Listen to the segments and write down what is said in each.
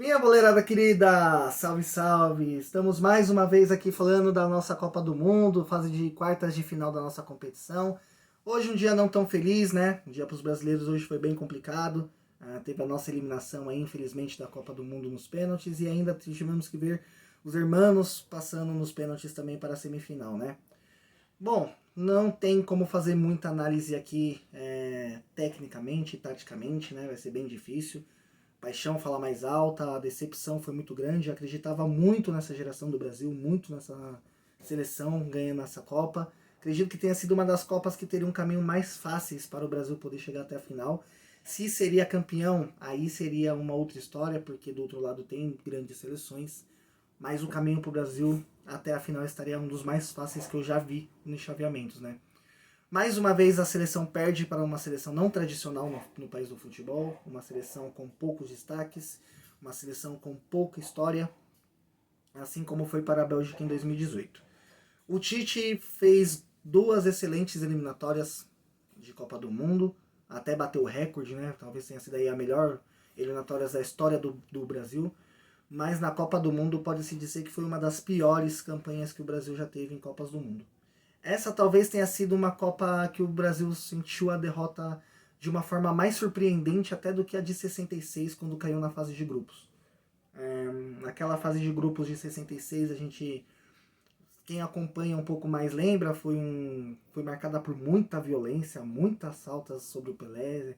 Minha boleirada querida, salve, salve! Estamos mais uma vez aqui falando da nossa Copa do Mundo, fase de quartas de final da nossa competição. Hoje um dia não tão feliz, né? Um dia para os brasileiros hoje foi bem complicado. Teve a nossa eliminação aí, infelizmente, da Copa do Mundo nos pênaltis e ainda tivemos que ver os hermanos passando nos pênaltis também para a semifinal, né? Bom, não tem como fazer muita análise aqui tecnicamente, taticamente, né? Vai ser bem difícil. Paixão fala mais alta, a decepção foi muito grande. Acreditava muito nessa geração do Brasil, muito nessa seleção ganhando essa Copa. Acredito que tenha sido uma das Copas que teria um caminho mais fáceis para o Brasil poder chegar até a final. Se seria campeão, aí seria uma outra história, porque do outro lado tem grandes seleções. Mas o caminho para o Brasil até a final estaria um dos mais fáceis que eu já vi nos chaveamentos, né? Mais uma vez a seleção perde para uma seleção não tradicional no país do futebol, uma seleção com poucos destaques, uma seleção com pouca história, assim como foi para a Bélgica em 2018. O Tite fez duas excelentes eliminatórias de Copa do Mundo, até bateu o recorde, né? Talvez tenha sido aí a melhor eliminatórias da história do Brasil, mas na Copa do Mundo pode-se dizer que foi uma das piores campanhas que o Brasil já teve em Copas do Mundo. Essa talvez tenha sido uma Copa que o Brasil sentiu a derrota de uma forma mais surpreendente até do que a de 66, quando caiu na fase de grupos. Naquela fase de grupos de 66, a gente, quem acompanha um pouco mais lembra, foi marcada por muita violência, muitas faltas sobre o Pelé.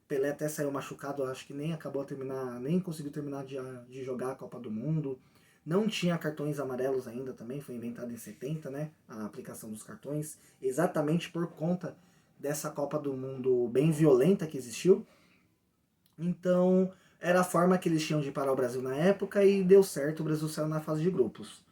Pelé até saiu machucado, acho que nem acabou a terminar, nem conseguiu terminar de jogar a Copa do Mundo. Não tinha cartões amarelos ainda também, foi inventado em 70, né? A aplicação dos cartões, exatamente por conta dessa Copa do Mundo bem violenta que existiu. Então, era a forma que eles tinham de parar o Brasil na época e deu certo, o Brasil saiu na fase de grupos.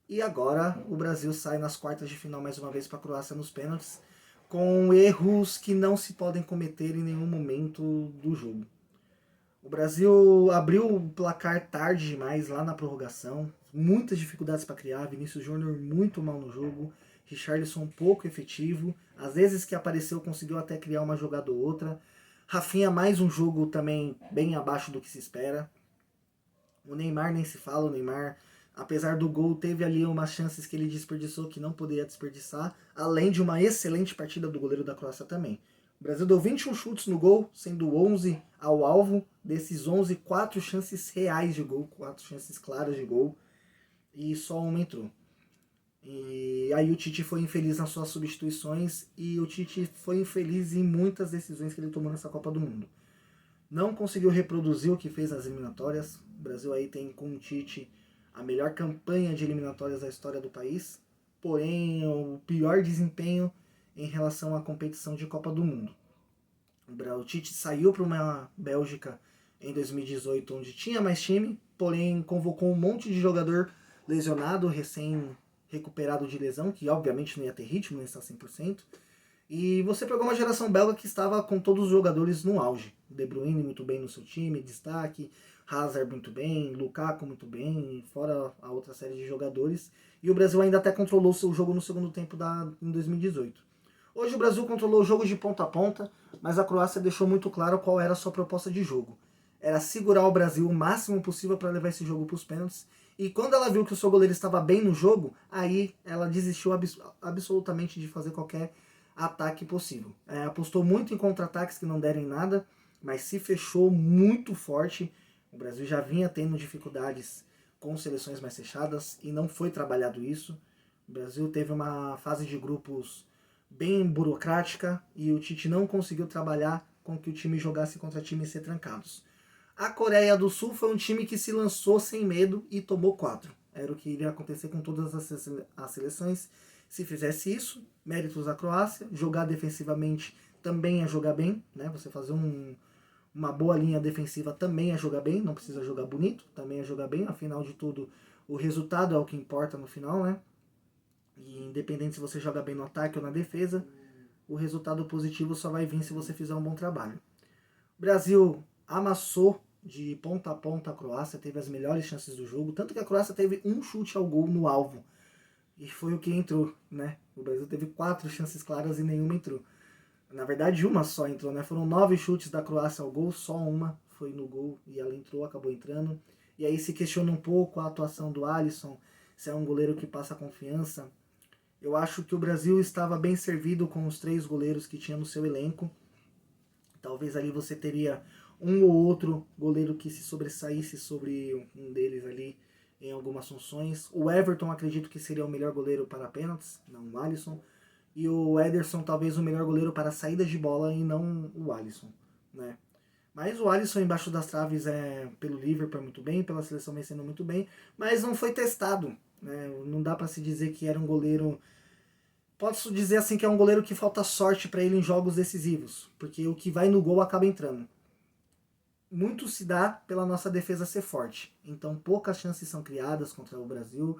E agora o Brasil sai nas quartas de final mais uma vez para a Croácia nos pênaltis, com erros que não se podem cometer em nenhum momento do jogo. O Brasil abriu o placar tarde demais lá na prorrogação, muitas dificuldades para criar, Vinícius Júnior muito mal no jogo, Richarlison pouco efetivo, às vezes que apareceu conseguiu até criar uma jogada ou outra, Rafinha mais um jogo também bem abaixo do que se espera, o Neymar nem se fala, o Neymar apesar do gol teve ali umas chances que ele desperdiçou que não poderia desperdiçar, além de uma excelente partida do goleiro da Croácia também. O Brasil deu 21 chutes no gol, sendo 11 ao alvo. Desses 11, 4 chances reais de gol, 4 chances claras de gol. E só uma entrou. E aí o Tite foi infeliz nas suas substituições e o Tite foi infeliz em muitas decisões que ele tomou nessa Copa do Mundo. Não conseguiu reproduzir o que fez nas eliminatórias. O Brasil aí tem com o Tite a melhor campanha de eliminatórias da história do país, porém o pior desempenho em relação à competição de Copa do Mundo. O Tite saiu para uma Bélgica em 2018, onde tinha mais time, porém convocou um monte de jogador lesionado, recém-recuperado de lesão, que obviamente não ia ter ritmo, não ia estar 100%. E você pegou uma geração belga que estava com todos os jogadores no auge. De Bruyne muito bem no seu time, destaque, Hazard muito bem, Lukaku muito bem, fora a outra série de jogadores. E o Brasil ainda até controlou o seu jogo no segundo tempo em 2018. Hoje o Brasil controlou o jogo de ponta a ponta, mas a Croácia deixou muito claro qual era a sua proposta de jogo. Era segurar o Brasil o máximo possível para levar esse jogo para os pênaltis. E quando ela viu que o seu goleiro estava bem no jogo, aí ela desistiu absolutamente de fazer qualquer ataque possível. Apostou muito em contra-ataques que não deram em nada, mas se fechou muito forte. O Brasil já vinha tendo dificuldades com seleções mais fechadas e não foi trabalhado isso. O Brasil teve uma fase de grupos bem burocrática e o Tite não conseguiu trabalhar com que o time jogasse contra times retrancados. A Coreia do Sul foi um time que se lançou sem medo e tomou 4. Era o que iria acontecer com todas as seleções. Se fizesse isso, méritos da Croácia. Jogar defensivamente também é jogar bem, né? Você fazer uma boa linha defensiva também é jogar bem, não precisa jogar bonito, também é jogar bem. Afinal de tudo, o resultado é o que importa no final, né? E independente se você joga bem no ataque ou na defesa, o resultado positivo só vai vir se você fizer um bom trabalho. O Brasil amassou de ponta a ponta a Croácia, teve as melhores chances do jogo, tanto que a Croácia teve um chute ao gol no alvo. E foi o que entrou, né? O Brasil teve 4 chances claras e nenhuma entrou. Na verdade, uma só entrou, né? Foram 9 chutes da Croácia ao gol, só uma foi no gol e ela entrou, acabou entrando. E aí se questiona um pouco a atuação do Alisson, se é um goleiro que passa confiança. Eu acho que o Brasil estava bem servido com os 3 goleiros que tinha no seu elenco. Talvez ali você teria um ou outro goleiro que se sobressaísse sobre um deles ali em algumas funções. O Everton acredito que seria o melhor goleiro para pênaltis, não o Alisson. E o Ederson talvez o melhor goleiro para saídas de bola e não o Alisson, né? Mas o Alisson embaixo das traves pelo Liverpool muito bem, pela seleção vencendo muito bem, mas não foi testado, né? Não dá para se dizer que era um goleiro. Posso dizer assim que é um goleiro que falta sorte para ele em jogos decisivos, porque o que vai no gol acaba entrando. Muito se dá pela nossa defesa ser forte, então poucas chances são criadas contra o Brasil,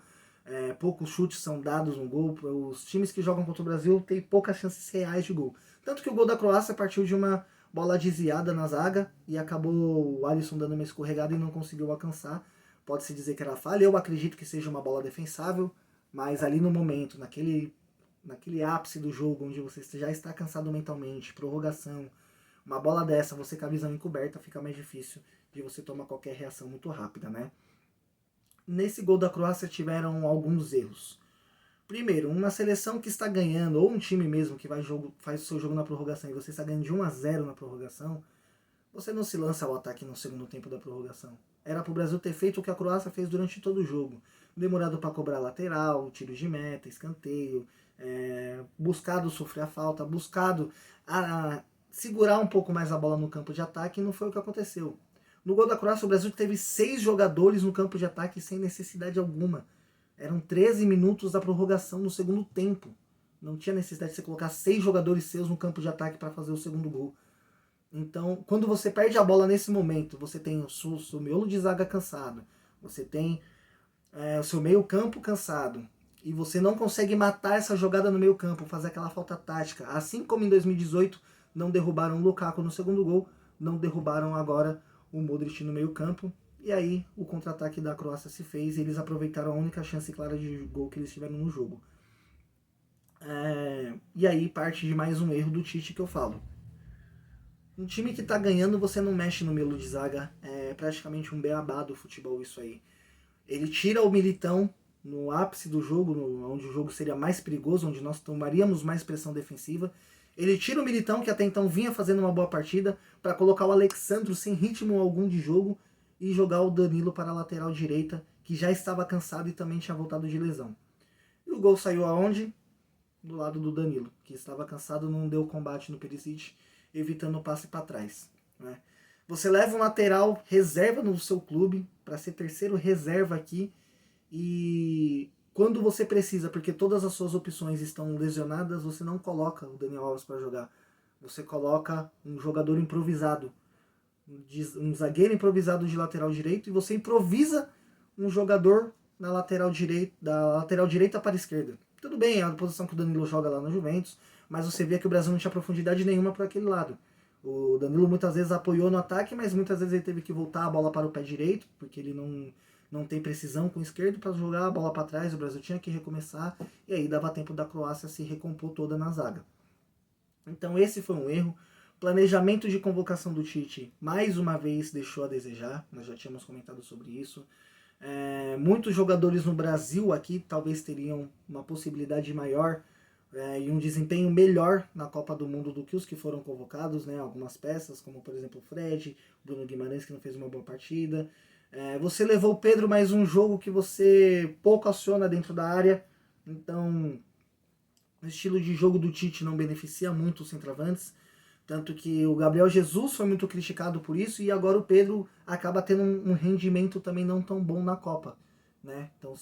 poucos chutes são dados no gol. Os times que jogam contra o Brasil têm poucas chances reais de gol. Tanto que o gol da Croácia partiu de uma bola desviada na zaga e acabou o Alisson dando uma escorregada e não conseguiu alcançar. Pode-se dizer que era falha, eu acredito que seja uma bola defensável, mas ali no momento, naquele ápice do jogo, onde você já está cansado mentalmente, prorrogação, uma bola dessa, você com a visão encoberta, fica mais difícil de você tomar qualquer reação muito rápida, né? Nesse gol da Croácia tiveram alguns erros. Primeiro, uma seleção que está ganhando, ou um time mesmo que faz o seu jogo na prorrogação e você está ganhando de 1-0 na prorrogação, você não se lança ao ataque no segundo tempo da prorrogação. Era para o Brasil ter feito o que a Croácia fez durante todo o jogo. Demorado para cobrar lateral, tiros de meta, escanteio, buscado sofrer a falta, buscado segurar um pouco mais a bola no campo de ataque, e não foi o que aconteceu. No gol da Croácia, o Brasil teve 6 jogadores no campo de ataque sem necessidade alguma. Eram 13 minutos da prorrogação no segundo tempo. Não tinha necessidade de você colocar 6 jogadores seus no campo de ataque para fazer o segundo gol. Então, quando você perde a bola nesse momento, você tem o seu miolo de zaga cansado, você tem o seu meio campo cansado, e você não consegue matar essa jogada no meio campo, fazer aquela falta tática. Assim como em 2018 não derrubaram o Lukaku no segundo gol, não derrubaram agora o Modric no meio campo. E aí o contra-ataque da Croácia se fez e eles aproveitaram a única chance clara de gol que eles tiveram no jogo. E aí parte de mais um erro do Tite que eu falo. Um time que tá ganhando, você não mexe no miolo de zaga. É praticamente um beabá do futebol isso aí. Ele tira o Militão no ápice do jogo, onde o jogo seria mais perigoso, onde nós tomaríamos mais pressão defensiva. Ele tira o Militão, que até então vinha fazendo uma boa partida, para colocar o Alexandro sem ritmo algum de jogo e jogar o Danilo para a lateral direita, que já estava cansado e também tinha voltado de lesão. E o gol saiu aonde? Do lado do Danilo, que estava cansado, não deu combate no Perisic, evitando o passe para trás, né? Você leva um lateral reserva no seu clube, para ser terceiro reserva aqui, e quando você precisa, porque todas as suas opções estão lesionadas, você não coloca o Daniel Alves para jogar. Você coloca um jogador improvisado, um zagueiro improvisado de lateral direito, e você improvisa um jogador na lateral direita, da lateral direita para a esquerda. Tudo bem, é a posição que o Danilo joga lá no Juventus, mas você vê que o Brasil não tinha profundidade nenhuma para aquele lado. O Danilo muitas vezes apoiou no ataque, mas muitas vezes ele teve que voltar a bola para o pé direito, porque ele não tem precisão com o esquerdo para jogar a bola para trás. O Brasil tinha que recomeçar, e aí dava tempo da Croácia se recompor toda na zaga. Então esse foi um erro. Planejamento de convocação do Tite, mais uma vez, deixou a desejar. Nós já tínhamos comentado sobre isso. Muitos jogadores no Brasil aqui talvez teriam uma possibilidade maior e um desempenho melhor na Copa do Mundo do que os que foram convocados, né? Algumas peças, como por exemplo o Fred, Bruno Guimarães, que não fez uma boa partida. Você levou o Pedro, mais um jogo que você pouco aciona dentro da área, então o estilo de jogo do Tite não beneficia muito os centroavantes, tanto que o Gabriel Jesus foi muito criticado por isso, e agora o Pedro acaba tendo um rendimento também não tão bom na Copa, né? Então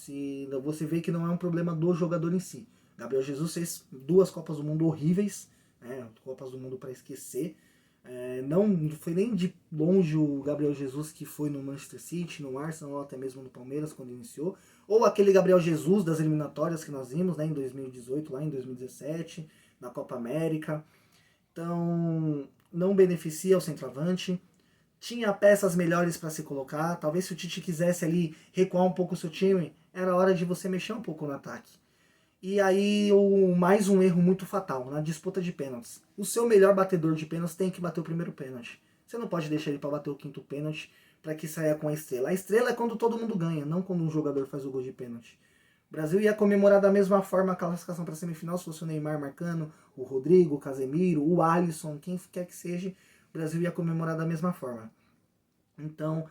você vê que não é um problema do jogador em si. Gabriel Jesus fez 2 Copas do Mundo horríveis, né? Copas do Mundo para esquecer. Não foi nem de longe o Gabriel Jesus que foi no Manchester City, no Arsenal, ou até mesmo no Palmeiras quando iniciou, ou aquele Gabriel Jesus das eliminatórias que nós vimos, né, em 2018, lá em 2017, na Copa América. Então, não beneficia o centroavante. Tinha peças melhores para se colocar. Talvez se o Tite quisesse ali recuar um pouco o seu time, era hora de você mexer um pouco no ataque. E aí, mais um erro muito fatal na disputa de pênaltis. O seu melhor batedor de pênaltis tem que bater o primeiro pênalti. Você não pode deixar ele para bater o quinto pênalti para que saia com a estrela. A estrela é quando todo mundo ganha, não quando um jogador faz o gol de pênalti. O Brasil ia comemorar da mesma forma a classificação para a semifinal se fosse o Neymar marcando, o Rodrigo, o Casemiro, o Alisson, quem quer que seja, o Brasil ia comemorar da mesma forma. Então,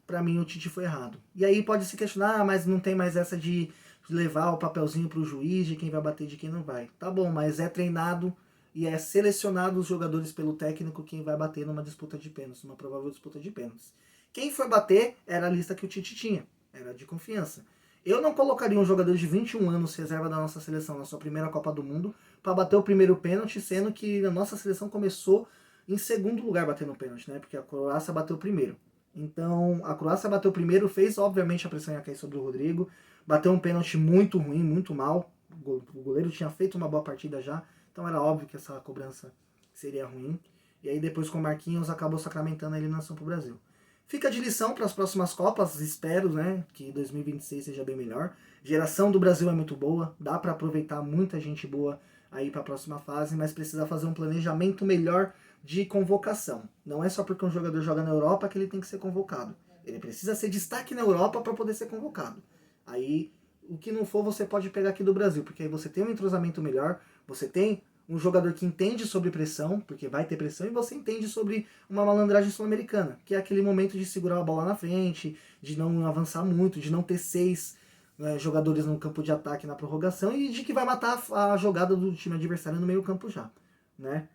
para mim, o Tite foi errado. E aí pode se questionar, mas não tem mais essa de levar o papelzinho para o juiz de quem vai bater e de quem não vai. Tá bom, mas é treinado e é selecionado os jogadores pelo técnico quem vai bater numa disputa de pênaltis, numa provável disputa de pênaltis. Quem foi bater era a lista que o Tite tinha, era de confiança. Eu não colocaria um jogador de 21 anos, reserva da nossa seleção, na sua primeira Copa do Mundo, para bater o primeiro pênalti, sendo que a nossa seleção começou em segundo lugar batendo pênalti, né? Porque a Croácia bateu primeiro. Então, a Croácia bateu primeiro, fez, obviamente, a pressão ia cair sobre o Rodrigo, bateu um pênalti muito ruim, muito mal. O goleiro tinha feito uma boa partida já, então era óbvio que essa cobrança seria ruim. E aí depois com o Marquinhos acabou sacramentando a eliminação para o Brasil. Fica de lição para as próximas Copas, espero, né, que 2026 seja bem melhor. Geração do Brasil é muito boa, dá para aproveitar muita gente boa aí para a próxima fase, mas precisa fazer um planejamento melhor de convocação. Não é só porque um jogador joga na Europa que ele tem que ser convocado. Ele precisa ser destaque na Europa para poder ser convocado. Aí, o que não for, você pode pegar aqui do Brasil, porque aí você tem um entrosamento melhor, você tem um jogador que entende sobre pressão, porque vai ter pressão, e você entende sobre uma malandragem sul-americana, que é aquele momento de segurar a bola na frente, de não avançar muito, de não ter 6 jogadores no campo de ataque na prorrogação, e de que vai matar a jogada do time adversário no meio campo já, né?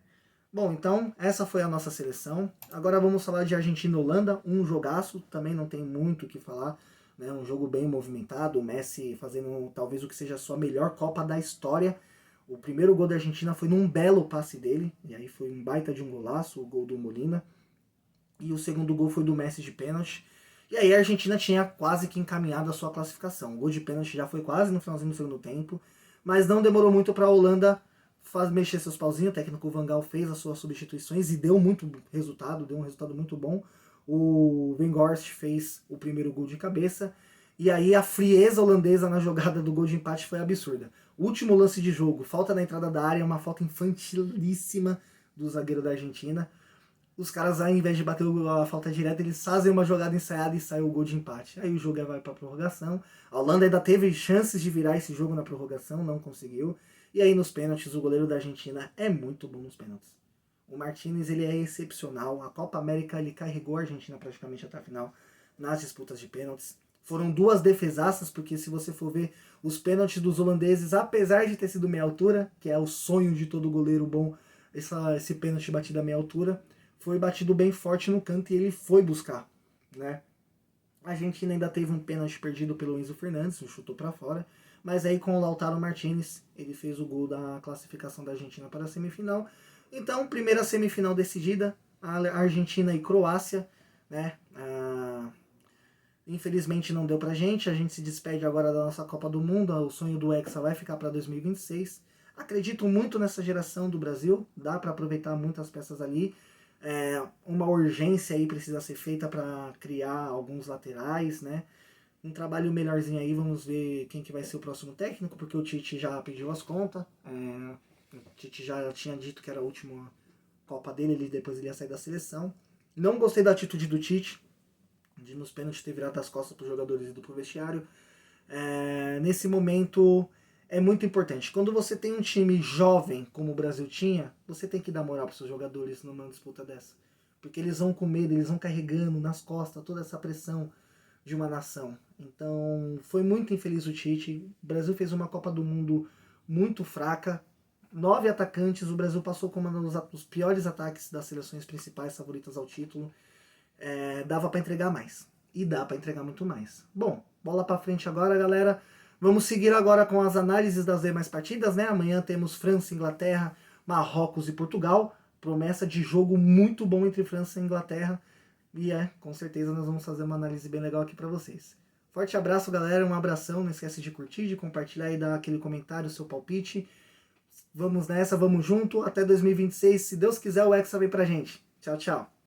Bom, então essa foi a nossa seleção. Agora vamos falar de Argentina e Holanda, um jogaço, também não tem muito o que falar, né? Um jogo bem movimentado, o Messi fazendo talvez o que seja a sua melhor Copa da história. O primeiro gol da Argentina foi num belo passe dele, e aí foi um baita de um golaço, o gol do Molina. E o segundo gol foi do Messi de pênalti. E aí a Argentina tinha quase que encaminhado a sua classificação. O gol de pênalti já foi quase no finalzinho do segundo tempo, mas não demorou muito para a Holanda mexer seus pauzinhos. O técnico Van Gaal fez as suas substituições e deu muito resultado, deu um resultado muito bom. O Weghorst fez o primeiro gol de cabeça. E aí a frieza holandesa na jogada do gol de empate foi absurda. Último lance de jogo, falta na entrada da área, uma falta infantilíssima do zagueiro da Argentina. Os caras, ao invés de bater a falta direta, eles fazem uma jogada ensaiada e sai o gol de empate. Aí o jogo vai para prorrogação. A Holanda ainda teve chances de virar esse jogo na prorrogação, não conseguiu. E aí nos pênaltis, o goleiro da Argentina é muito bom nos pênaltis. O Martínez, ele é excepcional. A Copa América, ele carregou a Argentina praticamente até a final nas disputas de pênaltis. Foram 2 defesaças, porque se você for ver os pênaltis dos holandeses, apesar de ter sido meia altura, que é o sonho de todo goleiro bom, esse pênalti batido a meia altura, foi batido bem forte no canto e ele foi buscar, né? A Argentina ainda teve um pênalti perdido pelo Enzo Fernandes, chutou para fora, mas aí com o Lautaro Martinez, ele fez o gol da classificação da Argentina para a semifinal. Então, primeira semifinal decidida, a Argentina e Croácia, né? Infelizmente não deu pra gente, a gente se despede agora da nossa Copa do Mundo, o sonho do Hexa vai ficar para 2026. Acredito muito nessa geração do Brasil, dá para aproveitar muitas peças ali. Uma urgência aí precisa ser feita para criar alguns laterais, né? Um trabalho melhorzinho aí, vamos ver quem que vai ser o próximo técnico, porque o Tite já pediu as contas. O Tite já tinha dito que era a última Copa dele, depois ele ia sair da seleção. Não gostei da atitude do Tite, de nos pênaltis ter virado as costas para os jogadores e ido pro vestiário. Nesse momento é muito importante. Quando você tem um time jovem, como o Brasil tinha, você tem que dar moral para os seus jogadores numa disputa dessa. Porque eles vão com medo, eles vão carregando nas costas toda essa pressão de uma nação. Então foi muito infeliz o Tite. O Brasil fez uma Copa do Mundo muito fraca. 9 atacantes, o Brasil passou como um dos piores ataques das seleções principais favoritas ao título. Dava para entregar mais. E dá para entregar muito mais. Bom, bola para frente agora, galera. Vamos seguir agora com as análises das demais partidas, né? Amanhã temos França, Inglaterra, Marrocos e Portugal. Promessa de jogo muito bom entre França e Inglaterra. E com certeza nós vamos fazer uma análise bem legal aqui para vocês. Forte abraço, galera. Um abração. Não esquece de curtir, de compartilhar e dar aquele comentário, seu palpite. Vamos nessa, vamos junto. Até 2026. Se Deus quiser, o Hexa vem pra gente. Tchau, tchau.